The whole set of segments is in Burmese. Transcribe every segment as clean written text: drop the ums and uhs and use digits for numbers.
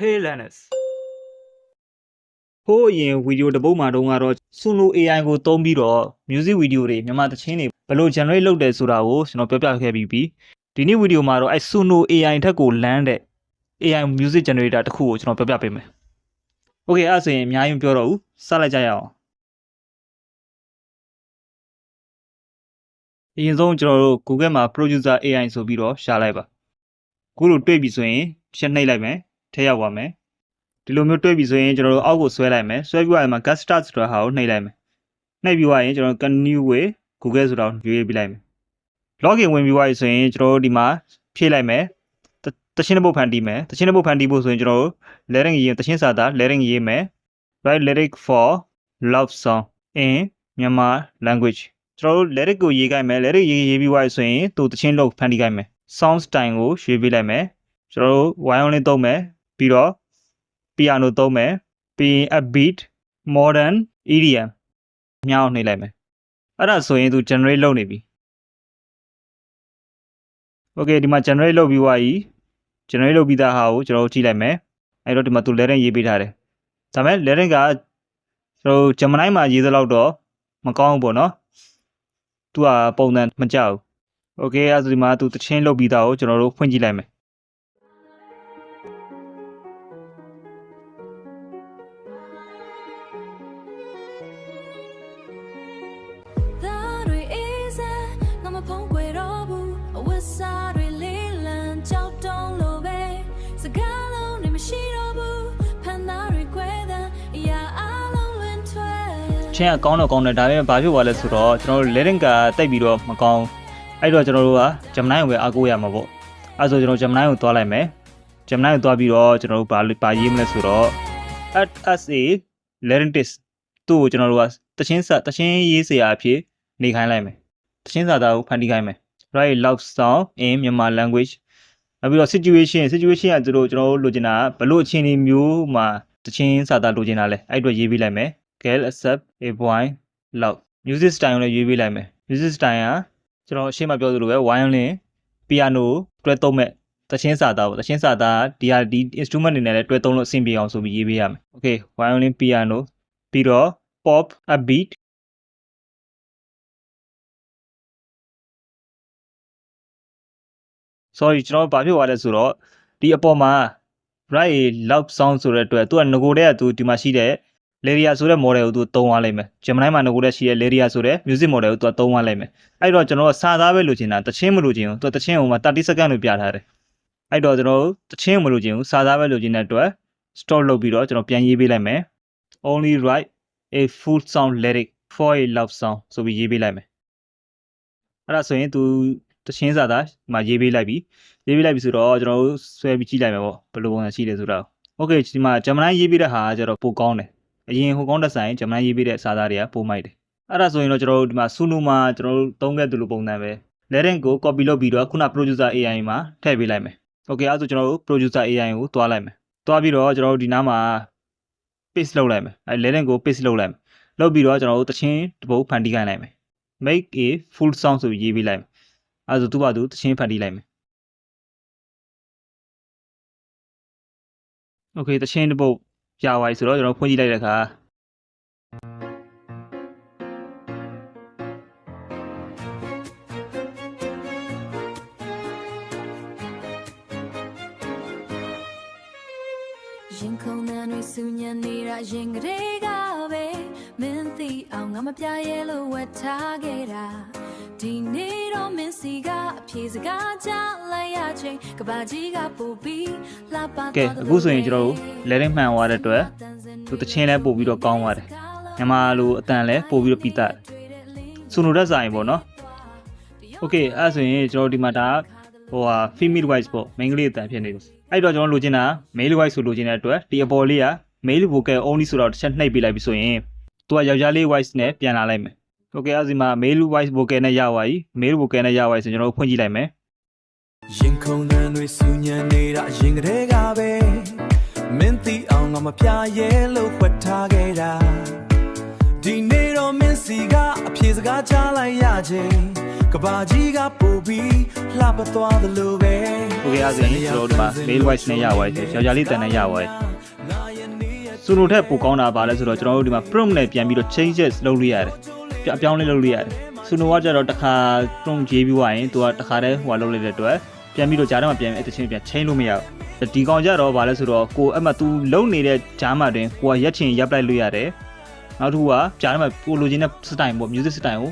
Hey Linus ဟိုးအရင်ဗီဒီယိုတစ်ပုဒ်မှာတုန်းကတော့ Suno AI ကိုသုံးပြီးတော့ music video တွေမြန်မာသချင်းတွေဘယ်လို generate လုပ်တယ်ဆိုတာကိုကျွန်တော်ပြောပြခဲ့ပြီးပြီဒီနေ့ဗီဒီယိုမှာတော့အဲ Suno AI ထက်ကိုလမ်းတဲ့ AI music generator တစ်ခုကိုကျွန်တော်ပြောပြပေးမယ် Okay အဲ့ဒါဆိုရင်အများကြီးမပြောတော့ဘူးစလိုက်ကြရအောင်အရင်ဆုံးကျွန်တော်တို့ Google မှာ producer AI ဆိုပြီးတော့ရှာလိုက်ပါခုလိုတွေ့ပြီဆိုရင်ရှင်းနှိပ်လိုက်မယ်ထည့်ရောက်ပါမယ်ဒီလိုမျိုးတွေ့ပြီဆိုရင်ကျွန်တော်တို့အောက်ကိုဆွဲလိုက်မယ်ဆွဲပြီးတော့မှ get start ဆိုတာဟာကိုနှိပ်လိုက်မယ်နှိပ်ပြီးသွားရင်ကျွန်တော် continue with Google ဆိုတာကိုရွေးပြီးလိုက်မယ် login ဝင်ပြီးသွားပြီဆိုရင်ကျွန်တော်တို့ဒီမှာဖြည့်လိုက်မယ်တချင်းတစ်ပုတ်ဖန်တီးမယ်တချင်းတစ်ပုတ်ဖန်တီးဖို့ဆိုရင်ကျွန်တော်တို့ letting ရေးတချင်းစာသား letting ရေးမယ် write lyric for love song in Myanmar language ကျွန်တော်တို့ lyric ကိုရေးခိုင်းမယ် lyric ရေးပြီးသွားပြီဆိုရင်သူတချင်းလို့ဖန်တီးခိုင်းမယ် sound style ကိုရွေးပေးလိုက်မယ်ကျွန်တော်တို့ violin သုံးမယ်ပြီးတော့ piano သုံးမယ်ပြီးရင် upbeat modern EDM မြောက်နှိပ်လိုက်မယ်အဲ့ဒါဆိုရင်သူ generate လုပ်နေပြီ Okay ဒီမှာ generate လုပ်ပြီးသွားပြီ generate လုပ်ပြီးသားဟာကိုကျွန်တော်တို့ကြည့်လိုက်မယ်အဲ့တော့ဒီမှာသူ letting ရေးပေးထားတယ်ဒါပေမဲ့ letting ကကျွန်တော်တို့ Gemini မှာရေးသလောက်တော့မကောင်းဘူးပေါ့နော်သူကပုံစံမကျဘူး Okay အဲ့ဒါဒီမှာသူတချင်းလုပ်ပြီးသားကိုကျွန်တော်တို့ဖွင့်ကြည့်လိုက်မယ်ချင်းကကောင်းတော့ကောင်းတယ်ဒါပေမဲ့ဘာဖြစ်သွားလဲဆိုတော့ကျွန်တော်တို့ letting ကတိတ်ပြီးတော့မကောင်းအဲ့တော့ကျွန်တော်တို့က Gemini ကိုပဲအားကိုးရမှာပေါ့အဲ့ဆိုကျွန်တော် Gemini ကိုသွားလိုက်မယ် Gemini ကိုသွားပြီးတော့ကျွန်တော်တို့ဘာရေးမလဲဆိုတော့ add as a letting test သူ့ကိုကျွန်တော်တို့ကတချင်းရေးစရာအဖြစ်နေခိုင်းလိုက်မယ်တချင်းစာသားကိုဖန်တီးခိုင်းမယ် write love song in Myanmar language နောက်ပြီးတော့ situation ကသူတို့ကျွန်တော်တို့လိုချင်တာဘလို့အခြေအနေမျိုးမှာတချင်းစာသားလိုချင်တာလဲအဲ့အတွက်ရေးပေးလိုက်မယ်Girl accept a boy love music style ကိုလည်းရွေးပေးလိုက်မယ် music style ကကျွန်တော်အရှင်းမပြောသလိုပဲ violin piano တွဲသုံးမဲ့သချင်းစာသားပေါ့သချင်းစာသားဒီ instrument တွေနဲ့လည်းတွဲသုံးလို့အဆင်ပြေအောင်ဆိုပြီးရေးပေးရမယ် Okay violin piano ပြီးတော့ pop upbeat sorry ကျွန်တော်ဘာဖြစ်သွားလဲဆိုတော့ဒီအပေါ်မှာ write love song ဆိုတဲ့အတွက်သူကငကိုတဲ့ကသူဒီမှာရှိတဲ့Leria ဆိုတဲ့ model ကိုသူသုံးသွားလိုက်မယ် Gemini မှာငကိုတဲ့ရှိတဲ့ Leria ဆိုတဲ့ music model ကိုသူသုံးသွားလိုက်မယ်အဲ့တော့ကျွန်တော်တို့စာသားပဲလိုချင်တာတချင်းမလိုချင်ဘူးသူတချင်းဟိုမှာ30 second လို့ပြထားတယ်အဲ့တော့ကျွန်တော်တို့တချင်းမလိုချင်ဘူးစာသားပဲလိုချင်တဲ့အတွက် stop လုပ်ပြီးတော့ကျွန်တော်ပြန်ရေးပေးလိုက်မယ် only write a full sound lyric for a love song ဆိုပြီးရေးပေးလိုက်မယ်အဲ့ဒါဆိုရင်သူတချင်းစာသားမှာရေးပေးလိုက်ပြီဆိုတော့ကျွန်တော်တို့ဆွဲပြီးကြည့်လိုက်မယ်ပေါ့ဘယ်လိုပုံစံရှိလဲဆိုတော့ Okay ဒီမှာ Gemini ရေးပေးတဲ့ဟာကကျတော့ပိုကောင်းတယ်အရင်ဟိုကောင်းတဲ့ဆိုင် Gemini ရေးပေးတဲ့စာသားတွေကပိုမိုက်တယ်အဲ့ဒါဆိုရင်တော့ကျွန်တော်တို့ဒီမှာ Suno မှာကျွန်တော်တို့သုံးခဲ့သူလိုပုံစံပဲ letting ကို copy လုပ်ပြီးတော့ခုန producer AI မှာထည့်ပေးလိုက်မယ် Okay အဲ့ဒါဆိုကျွန်တော်တို့ producer AI ကိုတွားလိုက်မယ်တွားပြီးတော့ကျွန်တော်တို့ဒီနားမှာ paste လုပ်လိုက်မယ်အဲ့ letting ကို paste လုပ်လိုက်မယ်လုပ်ပြီးတော့ကျွန်တော်တို့တချင်းတစ်ပုဒ်ဖန်တီးခိုင်းလိုက်မယ် make a full sound ဆိုပြီးရေးပေးလိုက်မယ်အဲ့ဒါဆိုသူ့ဘာသူတချင်းဖန်တီးလိုက်မယ် Okay တချင်းတစ်ပုဒ်ရပါပြီဆိုတော့ကျွန်တော်ဖွင့်ကြည့်လိုက်တဲ့အခါရင်ခုန်တဲ့တွေစူညံနေတာရင်ကလေးကပဲမင်းသိအောင်ငါမပြရဲလို့ဝတ်ထားခဲ့တာဒီနေ့တော့မင်းစီကအပြေစကားကြားလိုက်ရချင်းကဘာကြီးကပူပြီးလှပသွားတယ်အခုဆိုရင်ကျွန်တော်တို့ letting မှန်သွားတဲ့အတွက်သူတချင်းလဲပို့ပြီးတော့ကောင်းသွားတယ်မြန်မာလိုအတန်လဲပို့ပြီးတော့ပြီးသားSunoတဲ့ဆိုင်ပေါ့နော် Okay အဲ့ဆိုရင်ကျွန်တော်ဒီမှာဒါဟိုဟာ female voice ပေါ့မိန်းကလေးအတန်ဖြစ်နေတယ်အဲ့တော့ကျွန်တော်လိုချင်တာ male voice ဆိုလိုချင်တဲ့အတွက်ဒီအပေါ်လေးက male vocal only ဆိုတော့တစ်ချက်နှိပ်ပေးလိုက်ပြီဆိုရင်သူကယောက်ျားလေး voice နဲ့ပြန်လာလိုက်မယ် Okay အဲ့ဒီမှာ male voice vocal နဲ့ရသွားပြီ male vocal နဲ့ရသွားပြီဆိုကျွန်တော်ဖွင့်ကြည့်လိုက်မယ်ရင်ခုန်တဲ့တွေစူညံနေတာရင်ကလေးကပဲမင်းသိအောင်ငါမပြရဲလို့ဖွက်ထားခဲ့တာဒီနေ့တော့မင်း စီကအပြေစကားချလိုက်ရခြင်းကဘာကြီးကပို့ပြီးလှပသွားသလိုပဲ โอเคအဲ့ဒါဆိုရင်ကျွန်တော်တို့ဒီမှာ mail voice နဲ့ရပါတယ်ယောက်ျားလေးတန်နဲ့ရပါတယ်စူနိုထက်ပိုကောင်းတာပါလဲဆိုတော့ကျွန်တော်တို့ဒီမှာ prompt နဲ့ပြန်ပြီးတော့ changes လုပ်လို့ရတယ်အပြောင်းလဲလုပ်လို့ရတယ်စူနိုကကြတော့တစ်ခါ prompt ရေးပြီးွားရင်သူကတစ်ခါတည်းဟိုလုပ်လိုက်တဲ့အတွက်ပြန်ပြီးတော့ဂျားထဲမှာပြန်ပြီးအတချင်းပြန် change လို့မရဘူးဒီကောင်ကြတော့ဗာလဲဆိုတော့ကိုအဲ့မှာ तू လုံနေတဲ့ဂျားမှာတွင်ကိုကရက်ချင်ရပ်လိုက်လို့ရတယ်နောက်တစ်ခုကဂျားထဲမှာကိုလိုချင်တဲ့ style ပေါ့ music style ကို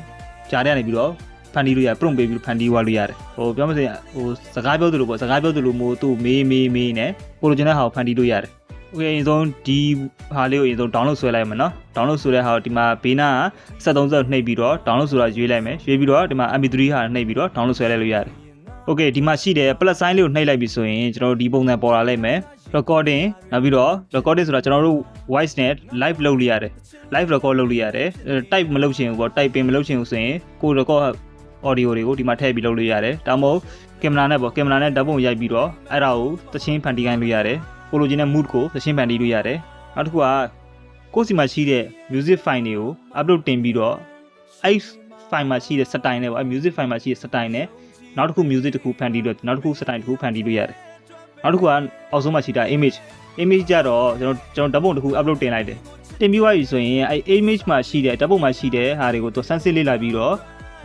ဂျားထဲကနေပြီးတော့ဖန်တီးလို့ရ prompt ပေးပြီးဖန်တီးသွားလို့ရတယ်ဟိုပြောမစင်ဟိုစကားပြောသလိုပေါ့စကားပြောသလိုမျိုးသူ့မေးနဲ့ကိုလိုချင်တဲ့ဟာကိုဖန်တီးလို့ရတယ်โอเคအရင်ဆုံးဒီဟာလေးကိုအရင်ဆုံး download ဆွဲလိုက်မယ်နော် download ဆိုတဲ့ဟာကိုဒီမှာဘေးနားက73နှိပ်ပြီးတော့ download ဆိုတာရွေးလိုက်မယ်ရွေးပြီးတော့ဒီမှာ mp3 ဟာနှိပ်ပြီးတော့ download ဆွဲလိုက်လို့ရတယ်โอเคဒီမှာရှိတဲ့ plus sign လေးကိုနှိပ်လိုက်ပြီဆိုရင်ကျွန်တော်တို့ဒီပုံစံပေါ်လာလိုက်မယ် recording နောက်ပြီးတော့ recording ဆိုတာကျွန်တော်တို့ voice နဲ့ live လုပ်လို့ရတယ် live record လုပ်လို့ရတယ် type မလုပ်ချင်ဘူးပေါ့ type ပင်မလုပ်ချင်ဘူးဆိုရင်ကို record audio တွေကိုဒီမှာထည့်ပြီးလုပ်လို့ရတယ်ဒါမှမဟုတ်ကင်မရာနဲ့ပေါ့ကင်မရာနဲ့ဓာတ်ပုံရိုက်ပြီးတော့အဲ့ဒါကိုသချင်းဖန်တီးခိုင်းလို့ရတယ်ကိုလိုချင်တဲ့ mood ကိုသချင်းဖန်တီးလို့ရတယ်နောက်တစ်ခုကကိုယ့်စီမှာရှိတဲ့ music file တွေကို upload တင်ပြီးတော့အဲ့ file မှာရှိတဲ့ style နဲ့ပေါ့အဲ့ music file မှာရှိတဲ့ style နဲ့နောက်တစ်ခု music တစ်ခုဖန်တီးလို့နောက်တစ်ခု style တစ်ခုဖန်တီးလို့ရတယ်နောက်တစ်ခုကအောက်ဆုံးမှာရှိတာ image ကြတော့ကျွန်တော်ဓာတ်ပုံတစ်ခု upload တင်လိုက်တယ်တင်ပြီးသွားပြီဆိုရင်အဲ့ image မှာရှိတဲ့ဓာတ်ပုံမှာရှိတဲ့ဟာတွေကိုသူစမ်းစစ်လေ့လာပြီးတော့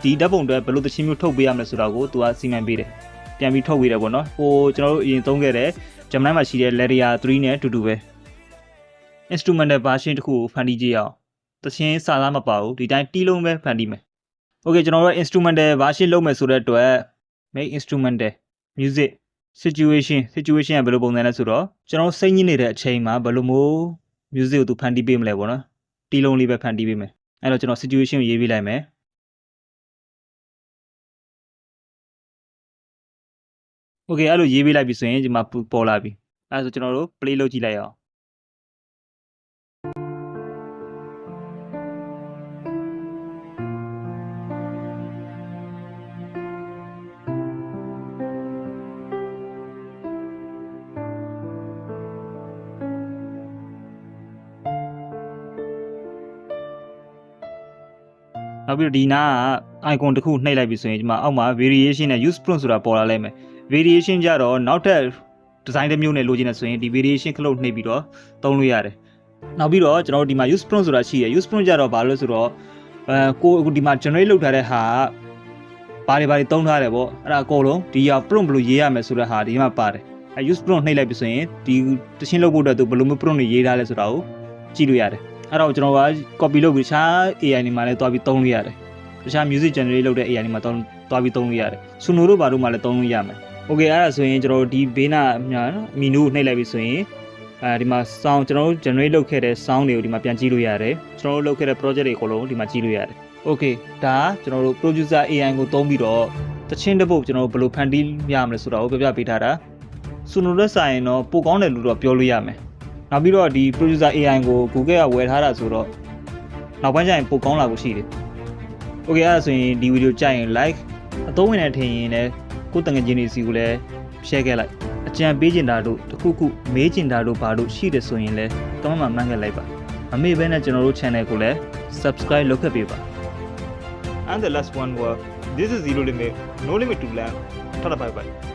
ဒီဓာတ်ပုံတွေဘယ်လိုသချင်းမျိုးထုတ်ပေးရမလဲဆိုတာကိုသူကစီမံပေးတယ်ပြန်ပြီးထုတ်ပေးတယ်ပေါ့နော်ဟိုကျွန်တော်တို့အရင်သုံးခဲ့တဲ့ Gemini မှာရှိတဲ့ Layer 3နဲ့အတူတူပဲ instrumental version တစ်ခုကိုဖန်တီးကြည့်အောင်သချင်းစာသားမပါဘူးဒီတိုင်းတီးလုံးပဲဖန်တီးမယ်โอเคကျွန်တော်တို့ instrumental version လုပ်မယ်ဆိုတဲ့အတွက် make instrumental music situation ကဘယ်လိုပုံစံလဲဆိုတော့ကျွန်တော်စိတ်ညစ်နေတဲ့အချိန်မှာဘယ်လိုမျိုး music ကိုသူဖန်တီးပေးမလဲပေါ့နော်တီးလုံးလေးပဲဖန်တီးပေးမယ်အဲ့တော့ကျွန်တော် situation ကိုရေးပေးလိုက်မယ်โอเคအဲ့လိုရေးပေးလိုက်ပြီဆိုရင်ဒီမှာပေါ်လာပြီအဲ့ဒါဆိုကျွန်တော်တို့ play လုပ်ကြည့်လိုက်အောင်နောက်ပြီးတော့ဒီနာက icon တစ်ခုနှိပ်လိုက်ပြီဆိုရင်ဒီမှာအောက်မှာ variation နဲ့ use prompt ဆိုတာပေါ်လာလိုက်မယ် variation ကြတော့နောက်ထပ် design တစ်မျိုးနဲ့လိုချင်တယ်ဆိုရင်ဒီ variation ခလုတ်နှိပ်ပြီးတော့သုံးလို့ရတယ်နောက်ပြီးတော့ကျွန်တော်တို့ဒီမှာ use prompt ဆိုတာရှိရယ် use prompt ကြတော့ဘာလို့ဆိုတော့ကိုအခုဒီမှာ generate လုပ်ထားတဲ့ဟာဘာတွေသုံးထားတယ်ပေါ့အဲ့ဒါအကုန်လုံးဒီဟာ prompt ဘယ်လိုရေးရမယ်ဆိုတဲ့ဟာဒီမှာပါတယ်အဲ use prompt နှိပ်လိုက်ပြီဆိုရင်ဒီတချင်းလုပ်ဖို့အတွက်သူဘယ်လိုမျိုး prompt တွေရေးထားလဲဆိုတာကိုကြည့်လို့ရတယ်အဲ့တော့ကျွန်တော်က copy လုပ်ပြီးတခြား AI တွေမှာလည်းတွားပြီးသုံးလို့ရတယ်တခြား music generate လုပ်တဲ့ AI တွေမှာတွားပြီးသုံးလို့ရတယ် Suno တို့ဘာတို့မှာလည်းသုံးလို့ရမယ် Okay အဲ့ဒါဆိုရင်ကျွန်တော်တို့ဒီဘေးနာမီနူကိုနှိပ်လိုက်ပြီဆိုရင်ဒီမှာ sound ကျွန်တော်တို့ generate လုပ်ခဲ့တဲ့ sound တွေကိုဒီမှာပြန်ကြည့်လို့ရတယ်ကျွန်တော်တို့လုပ်ခဲ့တဲ့ project တွေအကုန်လုံးဒီမှာကြည့်လို့ရတယ် Okay ဒါကျွန်တော်တို့ producer AI ကိုသုံးပြီးတော့တချင်းတစ်ပုတ်ကျွန်တော်တို့ဘယ်လိုဖန်တီးရမလဲဆိုတာကိုပြပြပေးထားတာ Suno နဲ့ဆိုင်ရင်တော့ပိုကောင်းတယ်လို့တော့ပြောလို့ရမယ်နောက်ပြီးတော့ဒီ producer AI ကို Google ကဝယ်ထားတာဆိုတော့နောက်ပိုင်းကျရင်ပိုကောင်းလာဖို့ရှိတယ် Okay အဲ့ဒါဆိုရင်ဒီဗီဒီယိုကြိုက်ရင် like အသုံးဝင်တဲ့ထင်ရင်လည်းကိုယ်တငယ်ချင်းတွေစီကိုလည်း share ခဲ့လိုက်အကြံပေးချင်တာတို့တခုခုမေးချင်တာတို့ဘာလို့ရှိတယ်ဆိုရင်လည်း comment မှာမှတ်ခဲ့လိုက်ပါမမေ့ဘဲနဲ့ကျွန်တော်တို့ channel ကိုလည်း subscribe လုပ်ခဲ့ပေးပါ And the last one were this is zero limit no limit to learn. Bye bye.